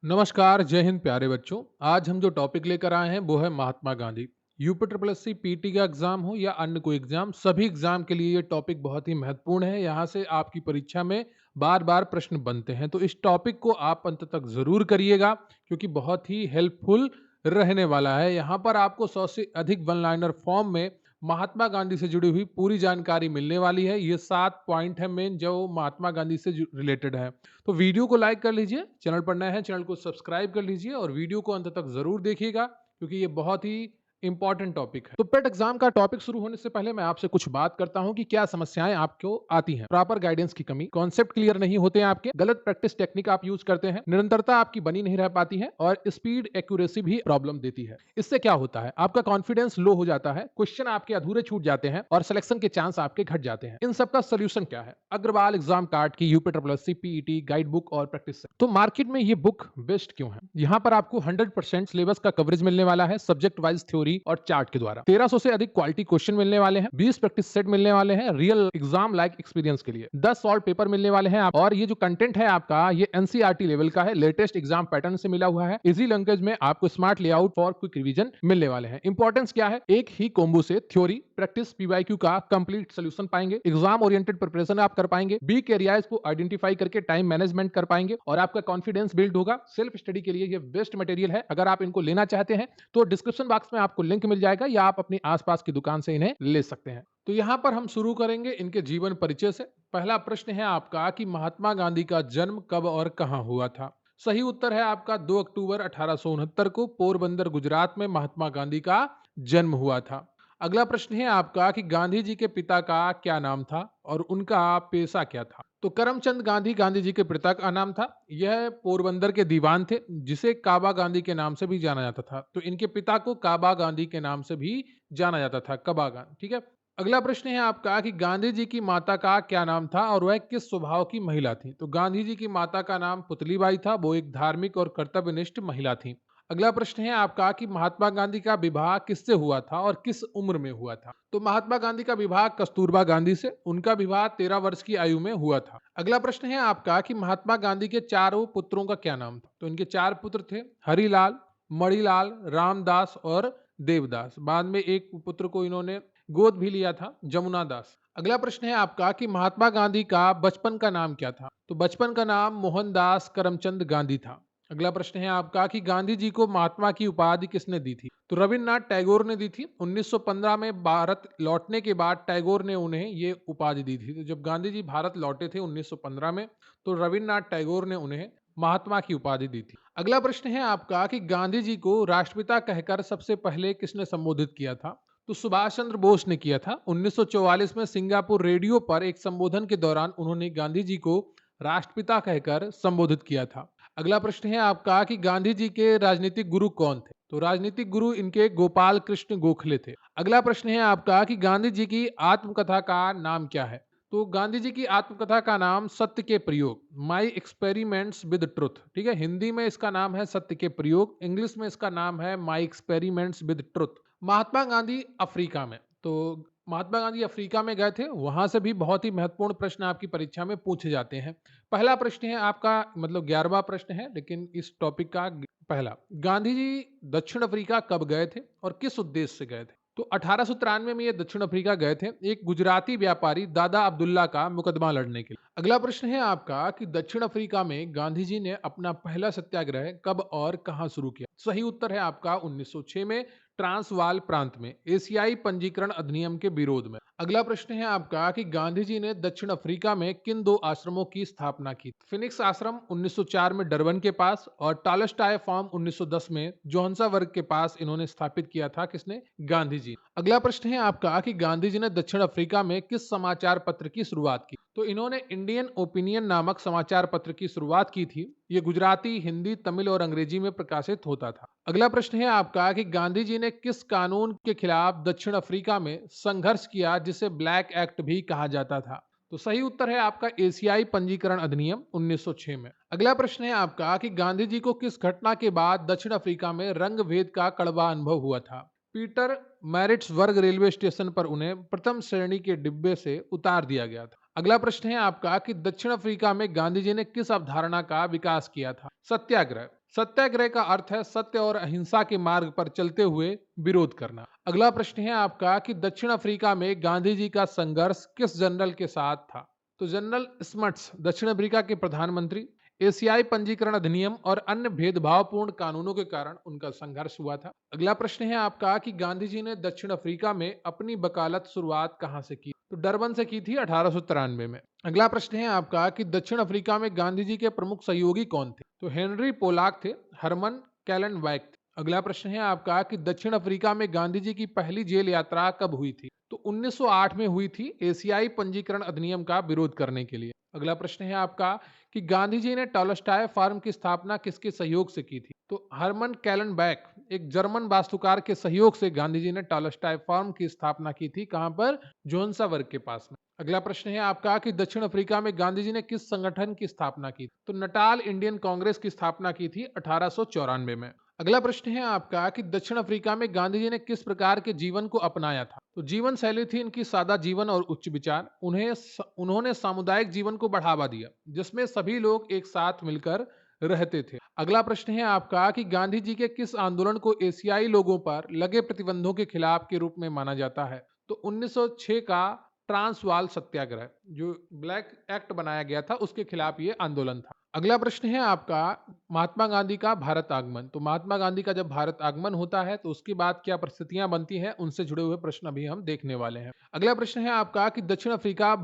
नमस्कार, जय हिंद प्यारे बच्चों। आज हम जो टॉपिक लेकर आए हैं वो है Mahatma Gandhi. UP triple S C PT का एग्जाम हो या अन्य कोई एग्जाम, सभी एग्जाम के लिए ये टॉपिक बहुत ही महत्वपूर्ण है। यहाँ से आपकी परीक्षा में बार बार प्रश्न बनते हैं, तो इस टॉपिक को आप अंत तक जरूर करिएगा क्योंकि बहुत ही हेल्पफुल रहने वाला है। यहाँ पर आपको 100 से अधिक वन लाइनर फॉर्म में महात्मा गांधी से जुड़ी हुई पूरी जानकारी मिलने वाली है। ये 7 पॉइंट है मेन जो महात्मा गांधी से रिलेटेड है। तो वीडियो को लाइक कर लीजिए, चैनल पर नए हैं चैनल को सब्सक्राइब कर लीजिए और वीडियो को अंत तक जरूर देखिएगा क्योंकि ये बहुत ही इंपॉर्टेंट टॉपिक है। तो पेट एग्जाम का टॉपिक शुरू होने से पहले मैं आपसे कुछ बात करता हूं कि क्या समस्याएं आपको आती हैं। प्रॉपर गाइडेंस की कमी, कॉन्सेप्ट क्लियर नहीं होते हैं आपके, गलत प्रैक्टिस टेक्निक आप यूज करते हैं, निरंतरता आपकी बनी नहीं रह पाती है और स्पीड एक्यूरेसी भी प्रॉब्लम देती है। इससे क्या होता है, आपका कॉन्फिडेंस लो हो जाता है, क्वेश्चन आपके अधूरे छूट जाते हैं और सिलेक्शन के चांस आपके घट जाते हैं। इन सबका सोल्यूशन क्या है? अग्रवाल एग्जाम कार्ड की UP triple S C PET guide book और प्रैक्टिस सेट। तो मार्केट में ये बुक बेस्ट क्यों है? यहाँ पर आपको 100% सिलेबस का कवरेज मिलने वाला है, सब्जेक्ट वाइज थ्योरी और चार्ट के द्वारा 1300 से अधिक क्वालिटी क्वेश्चन मिलने वाले हैं, 20 प्रैक्टिस सेट मिलने वाले हैं रियल एग्जाम लाइक एक्सपीरियंस के लिए, 10 सॉल्व पेपर मिलने वाले हैं और ये जो कंटेंट है आपका ये एनसीईआरटी लेवल का है, लेटेस्ट एग्जाम पैटर्न से मिला हुआ है। इजी लैंग्वेज में आपको smart layout for quick revision मिलने वाले हैं। इंपॉर्टेंस क्या है? एक ही कॉम्बो से थ्योरी, प्रैक्टिस, पीवाईक्यू का कंप्लीट सोल्यूशन पाएंगे, एग्जाम ओरिएंटेड प्रिपरेशन आप कर पाएंगे, वीक एरियाज को आइडेंटिफाई करके टाइम मैनेजमेंट कर पाएंगे और आपका कॉन्फिडेंस बिल्ड होगा। सेल्फ स्टडी के लिए ये बेस्ट मटेरियल है। अगर आप इनको लेना चाहते हैं तो डिस्क्रिप्शन बॉक्स में आपको लिंक मिल जाएगा या आप अपनी आसपास की दुकान से इन्हें ले सकते हैं। तो यहाँ पर हम शुरू करेंगे इनके जीवन परिचय से। पहला प्रश्न है आपका कि महात्मा गांधी का जन्म कब और कहां हुआ था? सही उत्तर है आपका 2 अक्टूबर 1869 को पोरबंदर गुजरात में महात्मा गांधी का जन्म हुआ था। अगला प्रश्न है आपका कि गांधी जी के पिता का क्या नाम था और उनका पेशा क्या था? तो करमचंद गांधी गांधी जी के पिता का नाम था। यह पोरबंदर के दीवान थे जिसे काबा गांधी के नाम से भी जाना जाता था। तो इनके पिता को काबा गांधी के नाम से भी जाना जाता था, कबा गांधी। ठीक है। अगला प्रश्न है आपका कि गांधी जी की माता का क्या नाम था और वह किस स्वभाव की महिला थी? तो गांधी जी की माता का नाम पुतलीबाई था, वो एक धार्मिक और कर्तव्यनिष्ठ महिला थी। अगला प्रश्न है आपका कि महात्मा गांधी का विवाह किससे हुआ था और किस उम्र में हुआ था? तो महात्मा गांधी का विवाह कस्तूरबा गांधी से, उनका विवाह 13 वर्ष की आयु में हुआ था। अगला प्रश्न है आपका कि महात्मा गांधी के चारों पुत्रों का क्या नाम था? तो इनके 4 पुत्र थे, हरिलाल, मणिलाल, रामदास और देवदास। बाद में एक पुत्र को इन्होंने गोद भी लिया था, जमुना दास। अगला प्रश्न है आपका कि महात्मा गांधी का बचपन का नाम क्या था? तो बचपन का नाम मोहनदास करमचंद गांधी था। अगला प्रश्न है आपका कि गांधी जी को महात्मा की उपाधि किसने दी थी? तो रविन्द्रनाथ टैगोर ने दी थी। 1915 में भारत लौटने के बाद टैगोर ने उन्हें ये उपाधि दी थी। तो जब गांधी जी भारत लौटे थे 1915 में, तो रविन्द्रनाथ टैगोर ने उन्हें महात्मा की उपाधि दी थी। अगला प्रश्न है आपका कि गांधी जी को राष्ट्रपिता कहकर सबसे पहले किसने संबोधित किया था? तो सुभाष चंद्र बोस ने किया था। 1944 में सिंगापुर रेडियो पर एक संबोधन के दौरान उन्होंने गांधी जी को राष्ट्रपिता कहकर संबोधित किया था। अगला प्रश्न है आपका कि गांधी जी के राजनीतिक गुरु कौन थे? तो राजनीतिक गुरु इनके गोपाल कृष्ण गोखले थे। अगला प्रश्न है आपका कि गांधी जी की आत्मकथा का नाम क्या है? तो गांधी जी की आत्मकथा का नाम सत्य के प्रयोग, माई एक्सपेरिमेंट्स विद ट्रुथ। ठीक है, हिंदी में इसका नाम है सत्य के प्रयोग, इंग्लिश में इसका नाम है my experiments with truth. Mahatma Gandhi Africa में, तो महात्मा गांधी अफ्रीका में गए थे, वहां से भी बहुत ही महत्वपूर्ण प्रश्न आपकी परीक्षा में पूछे जाते हैं। पहला प्रश्न है आपका, मतलब 11वां प्रश्न है लेकिन इस टॉपिक का पहला, गांधी जी दक्षिण अफ्रीका कब गए थे और किस उद्देश्य से गए थे? तो 1893 में ये दक्षिण अफ्रीका गए थे एक गुजराती व्यापारी दादा अब्दुल्ला का मुकदमा लड़ने के लिए। अगला प्रश्न है आपका कि दक्षिण अफ्रीका में गांधी जी ने अपना पहला सत्याग्रह कब और कहां शुरू किया? सही उत्तर है आपका 1906 में ट्रांसवाल प्रांत में, एशियाई पंजीकरण अधिनियम के विरोध में। अगला प्रश्न है आपका कि गांधी जी ने दक्षिण अफ्रीका में किन 2 आश्रमों की स्थापना की? फिनिक्स आश्रम 1904 में डरबन के पास और टॉलस्टॉय फार्म 1910 में जोहान्सबर्ग के पास इन्होंने स्थापित किया था। किसने? गांधी जी। अगला प्रश्न है आपका कि गांधी जी ने दक्षिण अफ्रीका में किस समाचार पत्र की शुरुआत की? तो इन्होंने इंडियन ओपिनियन नामक समाचार पत्र की शुरुआत की थी। ये गुजराती, हिंदी, तमिल और अंग्रेजी में प्रकाशित होता था। अगला प्रश्न है आपका कि गांधी जी ने किस कानून के खिलाफ दक्षिण अफ्रीका में संघर्ष किया जिसे ब्लैक एक्ट भी कहा जाता था? तो सही उत्तर है आपका एशियाई पंजीकरण अधिनियम 1906 में। अगला प्रश्न है आपका कि गांधी जी को किस घटना के बाद दक्षिण अफ्रीका में रंग भेद का कड़वा अनुभव हुआ था? पीटर मैरिट्सबर्ग रेलवे स्टेशन पर उन्हें प्रथम श्रेणी के डिब्बे से उतार दिया गया था। अगला प्रश्न है आपका कि दक्षिण अफ्रीका में गांधी जी ने किस अवधारणा का विकास किया था? सत्याग्रह। सत्याग्रह का अर्थ है सत्य और अहिंसा के मार्ग पर चलते हुए विरोध करना। अगला प्रश्न है आपका कि दक्षिण अफ्रीका में गांधी जी का संघर्ष किस जनरल के साथ था? तो जनरल स्मट्स दक्षिण अफ्रीका के प्रधानमंत्री, एशियाई पंजीकरण अधिनियम और अन्य भेदभावपूर्ण कानूनों के कारण उनका संघर्ष हुआ था। अगला प्रश्न है आपका कि गांधी जी ने दक्षिण अफ्रीका में अपनी वकालत शुरुआत कहां से की? तो डरबन से की थी 1893 में। अगला प्रश्न है आपका कि दक्षिण अफ्रीका में गांधी जी के प्रमुख सहयोगी कौन थे? तो हेनरी पोलाक थे, हरमन कैलन थे। अगला प्रश्न है आपका कि दक्षिण अफ्रीका में गांधी जी की पहली जेल यात्रा कब हुई थी? तो 1908 में हुई थी, एशियाई पंजीकरण अधिनियम का विरोध करने के लिए। अगला प्रश्न है आपका कि गांधी जी ने टॉलस्टॉय फार्म की स्थापना किसके सहयोग से की थी? तो हरमन कैलन एक जर्मन वास्तुकार के सहयोग से गांधी जी ने टॉलस्टॉय फार्म की स्थापना की थी। कहां पर? जोहान्सबर्ग के पास में। अगला प्रश्न है आपका कि दक्षिण अफ्रीका में गांधी जी ने किस संगठन की स्थापना की? तो नटाल इंडियन कांग्रेस की स्थापना की थी 1894 में। अगला प्रश्न है आपका कि दक्षिण अफ्रीका में गांधी जी ने किस प्रकार के जीवन को अपनाया था? तो जीवन शैली थी इनकी सादा जीवन और उच्च विचार। उन्होंने सामुदायिक जीवन को बढ़ावा दिया, जिसमें सभी लोग एक साथ मिलकर रहते थे। अगला प्रश्न है आपका कि गांधी जी के किस आंदोलन को एशियाई लोगों पर लगे प्रतिबंधों के खिलाफ के रूप में माना जाता है? तो 1906 का ट्रांसवाल सत्याग्रह, जो ब्लैक एक्ट बनाया गया था, उसके खिलाफ ये आंदोलन था। अगला प्रश्न है आपका महात्मा गांधी का भारत आगमन। तो महात्मा गांधी का जब भारत आगमन होता है तो उसके बाद क्या परिस्थितियां बनती हैं, उनसे जुड़े हुए प्रश्न अभी हम देखने वाले हैं। अगला प्रश्न है आपका कि दक्षिण अफ्रीका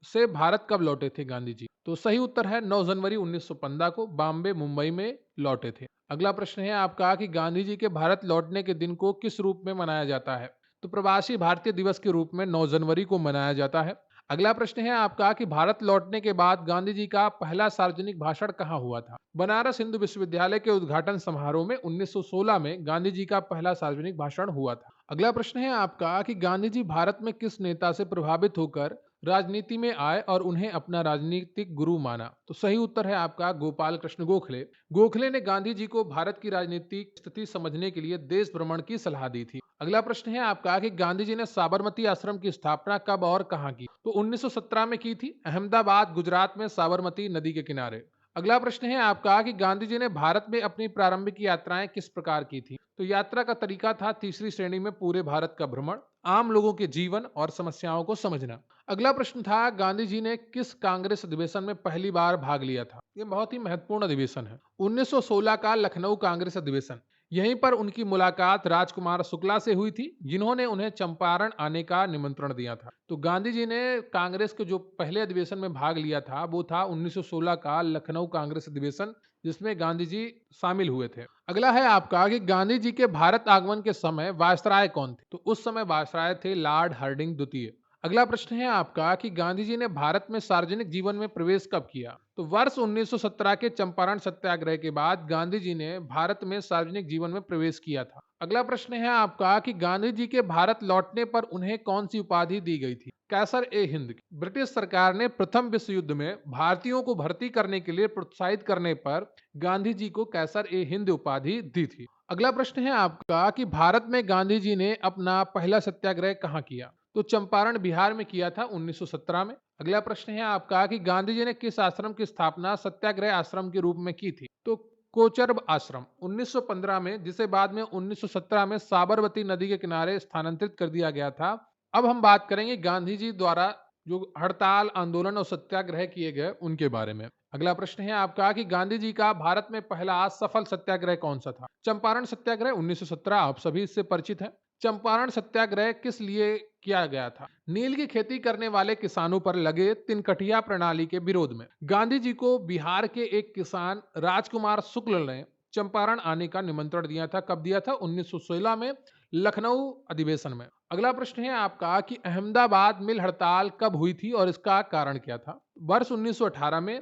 से भारत कब लौटे थे गांधी जी? तो सही उत्तर है 9 जनवरी 1915 को बॉम्बे मुंबई में लौटे थे। अगला प्रश्न है आपका कि गांधी जी के भारत लौटने के दिन को किस रूप में मनाया जाता है? तो प्रवासी भारतीय दिवस के रूप में 9 जनवरी को मनाया जाता है। अगला प्रश्न है आपका कि भारत लौटने के बाद गांधी जी का पहला सार्वजनिक भाषण कहां हुआ था? बनारस हिंदू विश्वविद्यालय के उद्घाटन समारोह में 1916 में गांधी जी का पहला सार्वजनिक भाषण हुआ था। अगला प्रश्न है आपका कि गांधी जी भारत में किस नेता से प्रभावित होकर राजनीति में आए और उन्हें अपना राजनीतिक गुरु माना? तो सही उत्तर है आपका गोपाल कृष्ण गोखले। गोखले ने गांधी जी को भारत की राजनीतिक स्थिति समझने के लिए देश भ्रमण की सलाह दी थी। अगला प्रश्न है आपका कि गांधी जी ने साबरमती आश्रम की स्थापना कब और कहां की? तो 1917 में की थी, अहमदाबाद गुजरात में साबरमती नदी के किनारे। अगला प्रश्न है आपका कि गांधी जी ने भारत में अपनी प्रारंभिक यात्राएं किस प्रकार की थी? तो यात्रा का तरीका था तीसरी श्रेणी में पूरे भारत का भ्रमण, आम लोगों के जीवन और समस्याओं को समझना। अगला प्रश्न था गांधी जी ने किस कांग्रेस अधिवेशन में पहली बार भाग लिया था? यह बहुत ही महत्वपूर्ण अधिवेशन है, 1916 का लखनऊ कांग्रेस अधिवेशन। यहीं पर उनकी मुलाकात राजकुमार शुक्ला से हुई थी, जिन्होंने उन्हें चंपारण आने का निमंत्रण दिया था। तो गांधी जी ने कांग्रेस के जो पहले अधिवेशन में भाग लिया था वो था 1916 का लखनऊ कांग्रेस अधिवेशन, जिसमें गांधी जी शामिल हुए थे। अगला है आपका कि गांधी जी के भारत आगमन के समय वायसराय कौन थे? तो उस समय वायसराय थे लॉर्ड हार्डिंग द्वितीय। अगला प्रश्न है आपका कि गांधी जी ने भारत में सार्वजनिक जीवन में प्रवेश कब किया? तो वर्ष 1917 के चंपारण सत्याग्रह के बाद गांधी जी ने भारत में सार्वजनिक जीवन में प्रवेश किया था। अगला प्रश्न है आपका कि गांधी जी के भारत लौटने पर उन्हें कौन सी उपाधि दी गई थी? कैसर ए हिंद। ब्रिटिश सरकार ने प्रथम विश्व युद्ध में भारतीयों को भर्ती करने के लिए प्रोत्साहित करने पर गांधी जी को कैसर ए हिंद उपाधि दी थी। अगला प्रश्न है आपका कि भारत में गांधी जी ने अपना पहला सत्याग्रह कहाँ किया? तो चंपारण बिहार में किया था 1917 में। अगला प्रश्न है आपका कि गांधी जी ने किस आश्रम की स्थापना सत्याग्रह आश्रम के रूप में की थी? तो कोचरब आश्रम 1915 में, जिसे बाद में 1917 में साबरमती नदी के किनारे स्थानांतरित कर दिया गया था। अब हम बात करेंगे गांधी जी द्वारा जो हड़ताल आंदोलन और सत्याग्रह किए गए उनके बारे में। अगला प्रश्न है आपका कि गांधी जी का भारत में पहला सफल सत्याग्रह कौन सा था? चंपारण सत्याग्रह 1917, आप सभी इससे परिचित हैं। चंपारण सत्याग्रह किस लिए किया गया था? नील की खेती करने वाले किसानों पर लगे तिनकटिया प्रणाली के विरोध में। गांधी जी को बिहार के एक किसान राजकुमार शुक्ल ने चंपारण आने का निमंत्रण दिया था। कब दिया था? 1916 में लखनऊ अधिवेशन में। अगला प्रश्न है आपका कि अहमदाबाद मिल हड़ताल कब हुई थी और इसका कारण क्या था? वर्ष 1918 में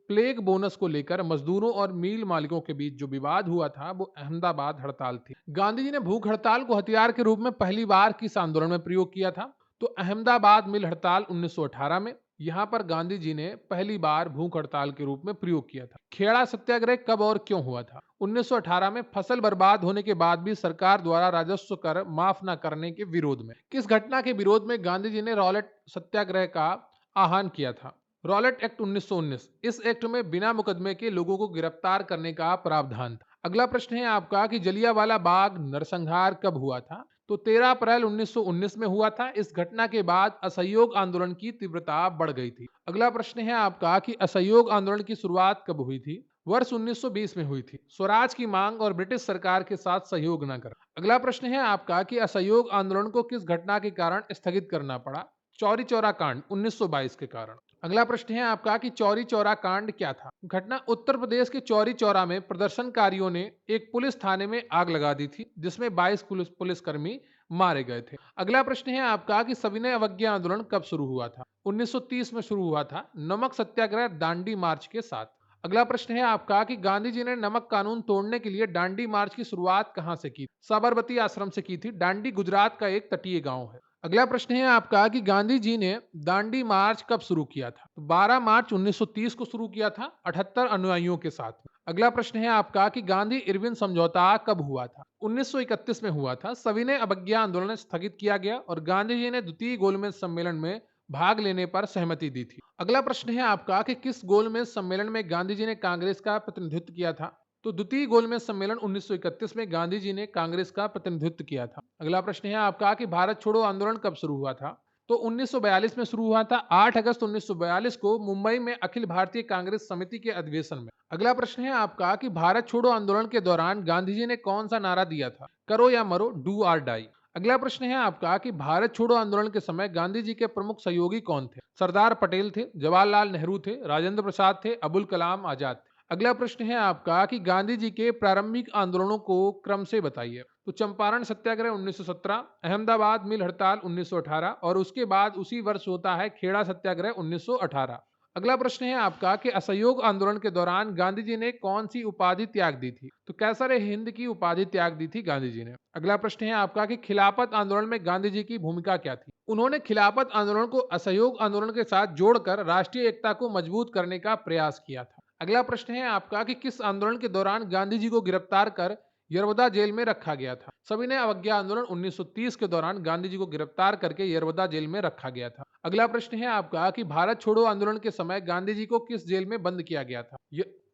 प्लेग बोनस को लेकर मजदूरों और मिल मालिकों के बीच जो विवाद हुआ था वो अहमदाबाद हड़ताल थी। गांधी जी ने भूख हड़ताल को हथियार के रूप में पहली बार किस आंदोलन में प्रयोग किया था? तो अहमदाबाद मिल हड़ताल 1918 में। यहां पर गांधी जी ने पहली बार भूख हड़ताल के रूप में प्रयोग किया था। खेड़ा सत्याग्रह कब और क्यों हुआ था? 1918 में फसल बर्बाद होने के बाद भी सरकार द्वारा राजस्व कर माफ न करने के विरोध में। किस घटना के विरोध में गांधी जी ने रॉलेट सत्याग्रह का आह्वान किया था? रॉलेट एक्ट 1919, इस एक्ट में बिना मुकदमे के लोगों को गिरफ्तार करने का प्रावधान था। अगला प्रश्न है आपका कि जलियांवाला बाग नरसंहार कब हुआ था? तो 13 अप्रैल 1919 में हुआ था। इस घटना के बाद असहयोग आंदोलन की तीव्रता बढ़ गई थी। अगला प्रश्न है आपका कि असहयोग आंदोलन की शुरुआत कब हुई थी? वर्ष 1920 में हुई थी। स्वराज की मांग और ब्रिटिश सरकार के साथ सहयोग न कर। अगला प्रश्न है आपका कि असहयोग आंदोलन को किस घटना के कारण स्थगित करना पड़ा? चौरी चौरा कांड 1922 के कारण। अगला प्रश्न है आपका कि चौरी चौरा कांड क्या था? घटना उत्तर प्रदेश के चौरी चौरा में प्रदर्शनकारियों ने एक पुलिस थाने में आग लगा दी थी, जिसमें 22 पुलिसकर्मी मारे गए थे। अगला प्रश्न है आपका कि सविनय अवज्ञा आंदोलन कब शुरू हुआ था? 1930 में शुरू हुआ था, नमक सत्याग्रह दांडी मार्च के साथ। अगला प्रश्न है आपका कि गांधी जी ने नमक कानून तोड़ने के लिए दांडी मार्च की शुरुआत कहां से की? साबरमती आश्रम से की थी। दांडी गुजरात का एक तटीय गांव है। अगला प्रश्न है आपका कि गांधी जी ने दांडी मार्च कब शुरू किया था? तो 12 मार्च 1930 को शुरू किया था 78 अनुयायियों के साथ। अगला प्रश्न है आपका कि गांधी इरविन समझौता कब हुआ था? 1931 में हुआ था। सविनय अवज्ञा आंदोलन स्थगित किया गया और गांधी जी ने द्वितीय गोलमेज सम्मेलन में भाग लेने पर सहमति दी थी। अगला प्रश्न है आपका कि किस गोलमेज सम्मेलन में गांधी जी ने कांग्रेस का प्रतिनिधित्व किया था? तो द्वितीय गोलमेज सम्मेलन 1931 में गांधी जी ने कांग्रेस का प्रतिनिधित्व किया था। अगला प्रश्न है आपका कि भारत छोड़ो आंदोलन कब शुरू हुआ था? तो 1942 में शुरू हुआ था। 8 अगस्त 1942 को मुंबई में अखिल भारतीय कांग्रेस समिति के अधिवेशन में। अगला प्रश्न है आपका कि भारत छोड़ो आंदोलन के दौरान गांधी जी ने कौन सा नारा दिया था? करो या मरो, डू और डाई। अगला प्रश्न है आपका कि भारत छोड़ो आंदोलन के समय गांधी जी के प्रमुख सहयोगी कौन थे? सरदार पटेल थे, जवाहरलाल नेहरू थे, राजेंद्र प्रसाद थे, अबुल कलाम आजाद थे। अगला प्रश्न है आपका कि गांधी जी के प्रारंभिक आंदोलनों को क्रम से बताइए। तो चंपारण सत्याग्रह 1917, अहमदाबाद मिल हड़ताल 1918 और उसके बाद उसी वर्ष होता है खेड़ा सत्याग्रह 1918। अगला प्रश्न है आपका कि असहयोग आंदोलन के दौरान गांधी जी ने कौन सी उपाधि त्याग दी थी? तो कैसर हिंद की उपाधि त्याग दी थी गांधी जी ने। अगला प्रश्न है आपका कि खिलाफत आंदोलन में गांधी जी की भूमिका क्या थी? उन्होंने खिलाफत आंदोलन को असहयोग आंदोलन के साथ जोड़कर राष्ट्रीय एकता को मजबूत करने का प्रयास किया था। अगला प्रश्न है आपका कि किस आंदोलन के दौरान गांधी जी को गिरफ्तार कर यरवदा जेल में रखा गया था? सविनय अवज्ञा आंदोलन 1930 के दौरान गांधी जी को गिरफ्तार करके यरवदा जेल में रखा गया था। अगला प्रश्न है आपका कि भारत छोड़ो आंदोलन के समय गांधी जी को किस जेल में बंद किया गया था?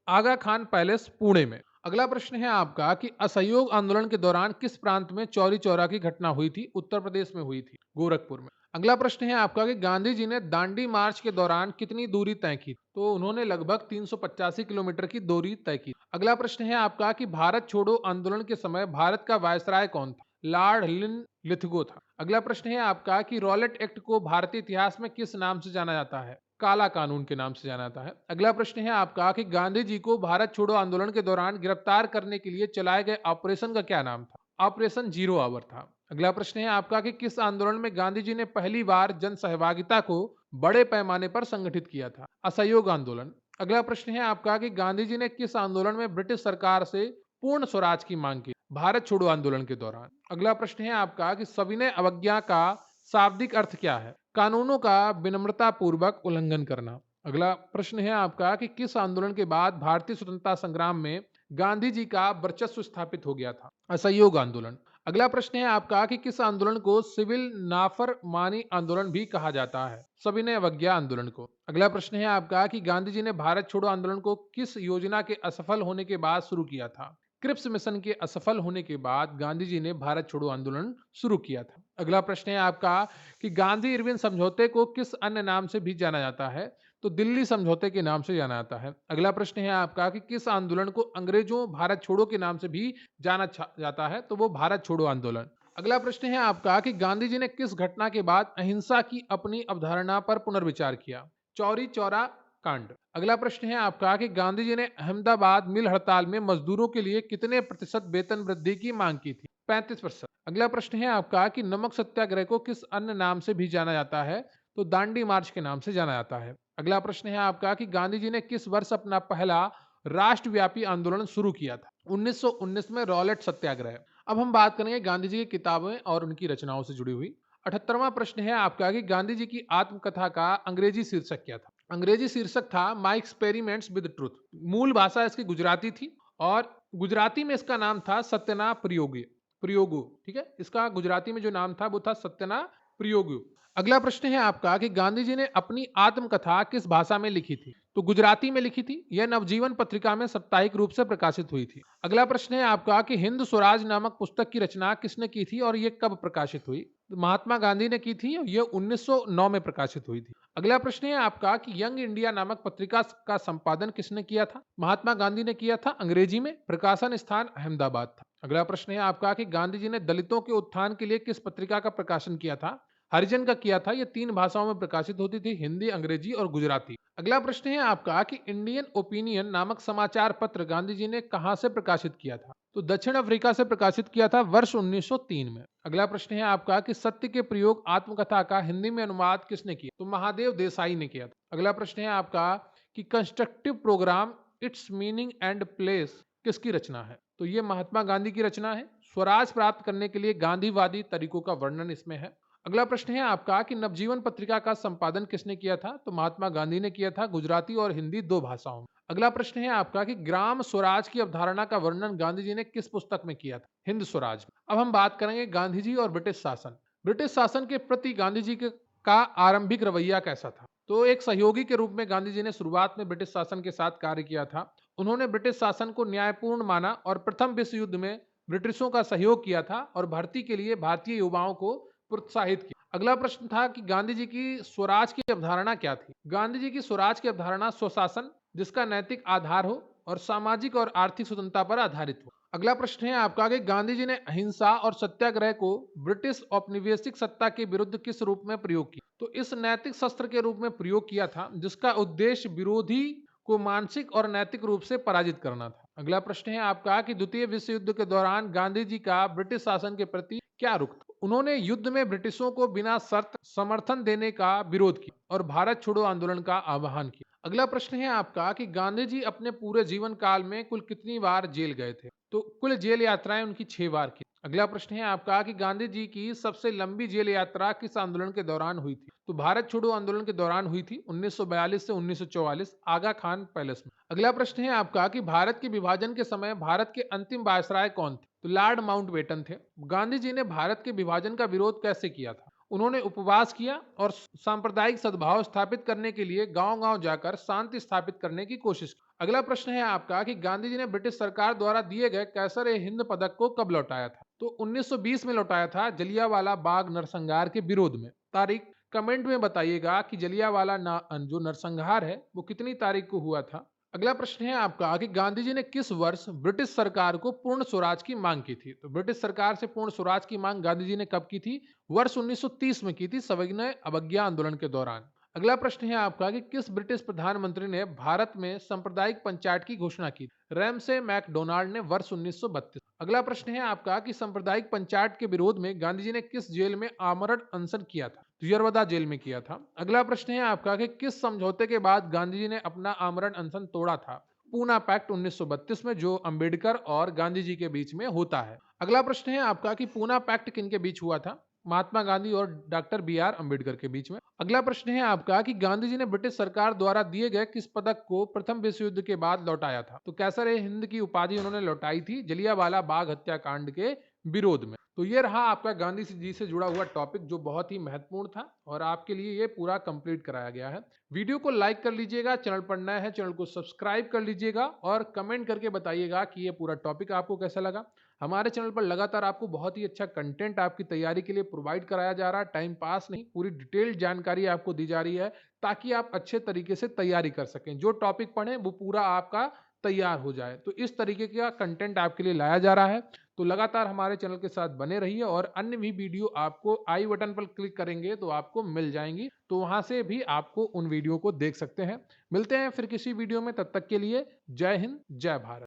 आगा खान पैलेस, पुणे में। अगला प्रश्न है आपका कि असहयोग आंदोलन के दौरान किस प्रांत में चौरी चौरा की घटना हुई थी? उत्तर प्रदेश में हुई थी, गोरखपुर में। अगला प्रश्न है आपका कि गांधी जी ने दांडी मार्च के दौरान कितनी दूरी तय की? तो उन्होंने लगभग 385 किलोमीटर की दूरी तय की। अगला प्रश्न है आपका कि भारत छोड़ो आंदोलन के समय भारत का वायसराय कौन था? लॉर्ड लिन लिथगो था। अगला प्रश्न है आपका कि रॉलेट एक्ट को भारतीय इतिहास में किस नाम से जाना जाता है? काला कानून के नाम से जाना जाता है। अगला प्रश्न है आपका कि गांधी जी को भारत छोड़ो आंदोलन के दौरान गिरफ्तार करने के लिए चलाए गए ऑपरेशन का क्या नाम था? ऑपरेशन जीरो आवर था। अगला प्रश्न है आपका कि किस आंदोलन में गांधी जी ने पहली बार जन सहभागिता को बड़े पैमाने पर संगठित किया था? असहयोग आंदोलन। अगला प्रश्न है आपका कि गांधी जी ने किस आंदोलन में ब्रिटिश सरकार से पूर्ण स्वराज की मांग की? भारत छोड़ो आंदोलन के दौरान। अगला प्रश्न है आपका कि सविनय अवज्ञा का शाब्दिक अर्थ क्या है? कानूनों का विनम्रता पूर्वक उल्लंघन करना। अगला प्रश्न है आपका कि किस आंदोलन के बाद भारतीय स्वतंत्रता संग्राम में गांधी जी का वर्चस्व स्थापित हो गया था? असहयोग आंदोलन। अगला प्रश्न है आपका कि किस आंदोलन को सिविल नाफरमानी आंदोलन भी कहा जाता है? सविनय अवज्ञा आंदोलन को। अगला प्रश्न है आपका कि गांधी जी ने भारत छोड़ो आंदोलन को किस योजना के असफल होने के बाद शुरू किया था? क्रिप्स मिशन के असफल होने के बाद गांधी जी ने भारत छोड़ो आंदोलन शुरू किया था। अगला प्रश्न है आपका कि गांधी इरविन समझौते को किस अन्य नाम से भी जाना जाता है? तो दिल्ली समझौते के नाम से जाना जाता है। अगला प्रश्न है आपका कि किस आंदोलन को अंग्रेजों भारत छोड़ो के नाम से भी जाना जाता है? तो वो भारत छोड़ो आंदोलन। अगला प्रश्न है आपका कि गांधी जी ने किस घटना के बाद अहिंसा की अपनी अवधारणा पर पुनर्विचार किया? चौरी चौरा कांड। अगला प्रश्न है आपका कि गांधी जी ने अहमदाबाद मिल हड़ताल में मजदूरों के लिए कितने प्रतिशत वेतन वृद्धि की मांग की थी? 35%। अगला प्रश्न है आपका कि नमक सत्याग्रह को किस अन्य नाम से भी जाना जाता है? तो दांडी मार्च के नाम से जाना जाता है। अगला प्रश्न है आपका कि गांधी जी ने किस वर्ष अपना पहला राष्ट्रव्यापी आंदोलन शुरू किया था? 1919 में रॉलेट सत्याग्रह। अब हम बात करेंगे गांधी जी की किताबें और उनकी रचनाओं से जुड़ी हुई। 78वां प्रश्न है आपका कि गांधी जी की आत्मकथा का अंग्रेजी शीर्षक क्या था? अंग्रेजी शीर्षक था माई एक्सपेरिमेंट्स विद ट्रुथ। मूल भाषा इसकी गुजराती थी और गुजराती में इसका नाम था सत्यना प्रयोगे प्रयोगो। ठीक है, इसका गुजराती में जो नाम था वो था सत्यना प्रयोग। अगला प्रश्न है आपका कि गांधी जी ने अपनी आत्मकथा किस भाषा में लिखी थी? तो गुजराती में लिखी थी। यह नवजीवन पत्रिका में साप्ताहिक रूप से प्रकाशित हुई थी। अगला प्रश्न है आपका कि हिंद स्वराज नामक पुस्तक की रचना किसने की थी और यह कब प्रकाशित हुई? तो महात्मा गांधी ने की थी और यह 1909 में प्रकाशित हुई थी। अगला प्रश्न है आपका कि यंग इंडिया नामक पत्रिका का संपादन किसने किया था? महात्मा गांधी ने किया था। अंग्रेजी में, प्रकाशन स्थान अहमदाबाद था। अगला प्रश्न है आपका कि गांधी जी ने दलितों के उत्थान के लिए किस पत्रिका का प्रकाशन किया था? हरिजन का किया था। ये 3 भाषाओं में प्रकाशित होती थी, हिंदी, अंग्रेजी और गुजराती। अगला प्रश्न है आपका कि इंडियन ओपिनियन नामक समाचार पत्र गांधी जी ने कहां से प्रकाशित किया था? तो दक्षिण अफ्रीका से प्रकाशित किया था वर्ष 1903 में। अगला प्रश्न है आपका कि सत्य के प्रयोग आत्मकथा का हिंदी में अनुवाद किसने किया? तो महादेव देसाई ने किया था। अगला प्रश्न है आपका कि constructive programme its meaning and place किसकी रचना है? तो ये महात्मा गांधी की रचना है। स्वराज प्राप्त करने के लिए गांधीवादी तरीकों का वर्णन इसमें है। अगला प्रश्न है आपका कि नवजीवन पत्रिका का संपादन किसने किया था? तो महात्मा गांधी ने किया था, गुजराती और हिंदी 2 भाषाओं में। अगला प्रश्न है आपका कि ग्राम स्वराज की अवधारणा का वर्णन गांधी जी ने किस पुस्तक में किया था? हिंद स्वराज में। अब हम बात करेंगे गांधी जी और ब्रिटिश शासन। ब्रिटिश शासन के प्रति गांधी जी का आरंभिक रवैया कैसा था? तो एक सहयोगी के रूप में गांधी जी ने शुरुआत में ब्रिटिश शासन के साथ कार्य किया था। उन्होंने ब्रिटिश शासन को न्यायपूर्ण माना और प्रथम विश्व युद्ध में ब्रिटिशों का सहयोग किया था और भर्ती के लिए भारतीय युवाओं को प्रोत्साहित किया। अगला प्रश्न था कि गांधी जी की स्वराज की अवधारणा क्या थी? गांधी जी की स्वराज की अवधारणा स्वशासन जिसका नैतिक आधार हो और सामाजिक और आर्थिक स्वतंत्रता पर आधारित हो। अगला प्रश्न है आपका कि गांधी जी ने अहिंसा और सत्याग्रह को ब्रिटिश औपनिवेशिक सत्ता के विरुद्ध किस रूप में प्रयोग किया? तो इस नैतिक शस्त्र के रूप में प्रयोग किया था जिसका उद्देश्य विरोधी को मानसिक और नैतिक रूप से पराजित करना था। अगला प्रश्न है आपका कि द्वितीय विश्व युद्ध के दौरान गांधी जी का ब्रिटिश शासन के प्रति क्या रुख था? उन्होंने युद्ध में ब्रिटिशों को बिना शर्त समर्थन देने का विरोध किया और भारत छोड़ो आंदोलन का आह्वान किया। अगला प्रश्न है आपका कि गांधी जी अपने पूरे जीवन काल में कुल कितनी बार जेल गए थे? तो कुल जेल यात्राएं उनकी 6 बार की। अगला प्रश्न है आपका कि गांधी जी की सबसे लंबी जेल यात्रा किस आंदोलन के दौरान हुई थी? तो भारत छोड़ो आंदोलन के दौरान हुई थी 1942 से 1944 आगा खान पैलेस में। अगला प्रश्न है आपका कि भारत के विभाजन के समय भारत के अंतिम वायसराय कौन थे? तो लॉर्ड माउंटबेटन थे। गांधी जी ने भारत के विभाजन का विरोध कैसे किया था? उन्होंने उपवास किया और सांप्रदायिक सद्भाव स्थापित करने के लिए गांव-गांव जाकर शांति स्थापित करने की कोशिश की। अगला प्रश्न है आपका कि गांधी जी ने ब्रिटिश सरकार द्वारा दिए गए कैसर-ए-हिंद पदक को कब लौटाया था? तो 1920 में लौटाया था जलियांवाला बाग नरसंहार के विरोध में। तारीख कमेंट में बताइएगा कि जलियांवाला जो नरसंहार है वो कितनी तारीख को हुआ था। अगला प्रश्न है आपका कि गांधी जी ने किस वर्ष ब्रिटिश सरकार को पूर्ण स्वराज की मांग की थी? तो ब्रिटिश सरकार से पूर्ण स्वराज की मांग गांधी जी ने कब की थी? वर्ष 1930 में की थी, सविनय अवज्ञा आंदोलन के दौरान। अगला प्रश्न है आपका कि किस ब्रिटिश प्रधानमंत्री ने भारत में सांप्रदायिक पंचायत की घोषणा की? रैमसे मैकडोनाल्ड ने वर्ष 1932। अगला प्रश्न है आपका कि सांप्रदायिक पंचायत के विरोध में गांधी जी ने किस जेल में आमरण अनशन किया था? तो यरवदा जेल में किया था। अगला प्रश्न है आपका कि किस समझौते के बाद गांधी जी ने अपना आमरण अनशन तोड़ा था? पूना पैक्ट 1932 में, जो अंबेडकर और गांधी जी के बीच में होता है। अगला प्रश्न है आपका कि पूना पैक्ट किनके बीच हुआ था? महात्मा गांधी और डॉक्टर बी आर अम्बेडकर के बीच में। अगला प्रश्न है आपका कि गांधी जी ने ब्रिटिश सरकार द्वारा दिए गए किस पदक को प्रथम विश्व युद्ध के बाद लौटाया था? तो कैसर-ए-हिंद की उपाधि उन्होंने लौटाई थी जलियांवाला बाग हत्याकांड के विरोध में। तो ये रहा आपका गांधी जी से जुड़ा हुआ टॉपिक जो बहुत ही महत्वपूर्ण था और आपके लिए ये पूरा कंप्लीट कराया गया है। वीडियो को लाइक कर लीजिएगा, चैनल पर नया है चैनल को सब्सक्राइब कर लीजिएगा और कमेंट करके बताइएगा कि ये पूरा टॉपिक आपको कैसा लगा। हमारे चैनल पर लगातार आपको बहुत ही अच्छा कंटेंट आपकी तैयारी के लिए प्रोवाइड कराया जा रहा है। टाइम पास नहीं, पूरी डिटेल्ड जानकारी आपको दी जा रही है ताकि आप अच्छे तरीके से तैयारी कर सकें। जो टॉपिक पढ़ें वो पूरा आपका तैयार हो जाए। तो इस तरीके का कंटेंट आपके लिए लाया जा रहा है। तो लगातार हमारे चैनल के साथ बने रहिए और अन्य भी वीडियो आपको आई बटन पर क्लिक करेंगे तो आपको मिल जाएंगी। तो वहां से भी आपको उन वीडियो को देख सकते हैं। मिलते हैं फिर किसी वीडियो में, तब तक के लिए जय हिंद, जय भारत।